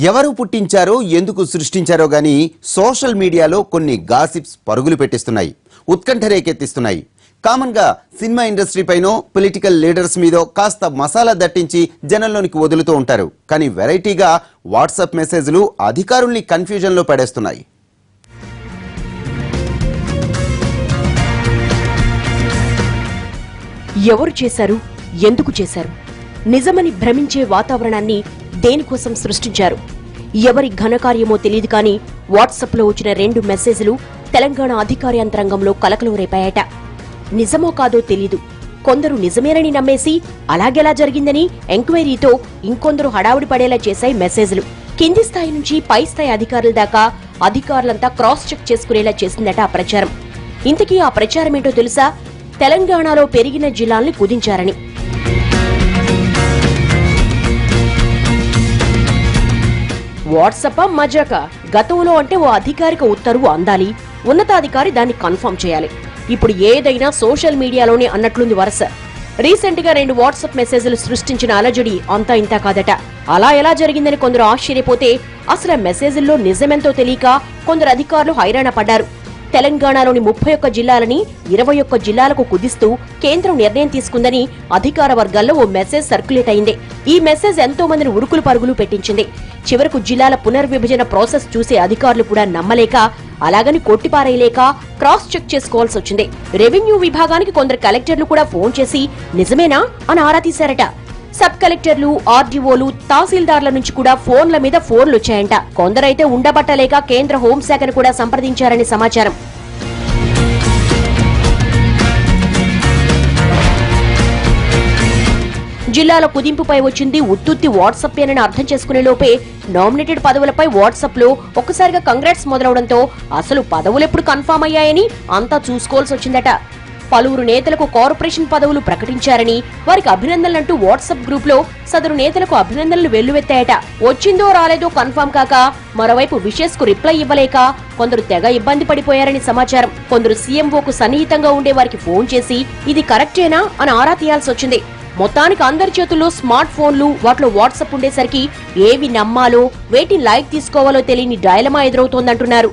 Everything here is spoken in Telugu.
ఎవరు పుట్టించారో ఎందుకు సృష్టించారో గానీ సోషల్ మీడియాలో కొన్ని గాసిప్స్ పరుగులు పెట్టిస్తున్నాయి, ఉత్కంఠ రేకెత్తిస్తున్నాయి. కామన్ గా సినిమా ఇండస్ట్రీ పైనో పొలిటికల్ లీడర్స్ మీదో కాస్త మసాలా దట్టించి జనంలోనికి వదులుతూ ఉంటారు. కానీ వెరైటీగా వాట్సాప్ మెసేజ్లు అధికారుల్ని కన్ఫ్యూజన్ లో పడేస్తున్నాయి. ఎవరు చేశారు, ఎందుకు చేశారు, నిజమని భ్రమించే వాతావరణాన్ని దేనికోసం సృష్టించారు? ఎవరి ఘనకార్యమో తెలియదు కానీ వాట్సాప్లో వచ్చిన 2 మెసేజ్లు తెలంగాణ అధికార యంత్రాంగంలో కలకలం రేపాయట. నిజమో కాదో తెలీదు. కొందరు నిజమేనని నమ్మేసి అలాగెలా జరిగిందని ఎంక్వైరీతో ఇంకొందరు హడావుడి పడేలా చేశాయి మెసేజ్లు. కింది స్థాయి నుంచి పై స్థాయి అధికారుల దాకా అధికారులంతా క్రాస్ చెక్ చేసుకునేలా చేసిందట ఆ ప్రచారం. ఇంతకీ ఆ ప్రచారమేంటో తెలుసా? తెలంగాణలో పెరిగిన జిల్లాల్ని కుదించారని. వాట్సాప్ మజాక. గతంలో అంటే ఓ అధికారిక ఉత్తర్వు అందాలి, ఉన్నతాధికారి దాన్ని కన్ఫర్మ్ చేయాలి. ఇప్పుడు ఏదైనా సోషల్ మీడియాలోనే అన్నట్లుంది వరుస. రీసెంట్ గా 2 వాట్సాప్ మెసేజ్లు సృష్టించిన అలజడి అంతా ఇంతా కాదట. అలా ఎలా జరిగిందని కొందరు ఆశ్చర్యపోతే అసలు మెసేజ్ల్లో నిజమెంతో తెలియక కొందరు అధికారులు హైరాణ పడ్డారు. తెలంగాణలోని 31 జిల్లాలని 21 జిల్లాలకు కుదిస్తూ కేంద్రం నిర్ణయం తీసుకుందని అధికార వర్గాల్లో ఓ మెసేజ్ సర్క్యులేట్ అయింది. ఈ మెసేజ్ ఎంతో మందిని ఉరుకులు పరుగులు పెట్టించింది. చివరకు జిల్లాల పునర్విభజన ప్రాసెస్ చూసే అధికారులు కూడా నమ్మలేక, అలాగని కొట్టిపారేయలేక క్రాస్ చెక్ చేసుకోవాల్సి వచ్చింది. రెవెన్యూ విభాగానికి కొందరు కలెక్టర్లు కూడా ఫోన్ చేసి నిజమేనా అని ఆరా తీశారట. సబ్ కలెక్టర్లు, ఆర్డీఓలు, తహసీల్దార్ల నుంచి కూడా ఫోన్ల మీద ఫోన్లు వచ్చాయంట. కొందరైతే ఉండబట్టలేక కేంద్ర హోంశాఖను కూడా సంప్రదించారని సమాచారం. జిల్లాల కుదింపుపై వచ్చింది ఉత్తుత్తి వాట్సాప్పేనని అర్థం చేసుకునే లోపే నామినేటెడ్ పదవులపై వాట్సాప్ లో ఒక్కసారిగా కంగ్రాట్స్ మొదలవడంతో అసలు పదవులెప్పుడు కన్ఫామ్ అయ్యాయని అంతా చూసుకోవాల్సి వచ్చిందట. పలువురు నేతలకు కార్పొరేషన్ పదవులు ప్రకటించారని, వారికి అభినందనలంటూ వాట్సాప్ గ్రూప్ లో సదరు నేతలకు అభినందనలు వెల్లువెత్తాయట. వచ్చిందో రాలేదో కన్ఫామ్ కాక మరోవైపు విషెస్ కు రిప్లై ఇవ్వలేక కొందరు తెగ ఇబ్బంది పడిపోయారని సమాచారం. కొందరు సీఎంఓకు సన్నిహితంగా ఉండే వారికి ఫోన్ చేసి ఇది కరెక్టేనా అని ఆరా తీయాల్సి వచ్చింది. మొత్తానికి అందరి చేతుల్లో స్మార్ట్ ఫోన్లు, వాటిలో వాట్సాప్ ఉండేసరికి ఏవి నమ్మాలో, వేటిని లైక్ తీసుకోవాలో తెలియని డైలమా ఎదురవుతోందంటున్నారు.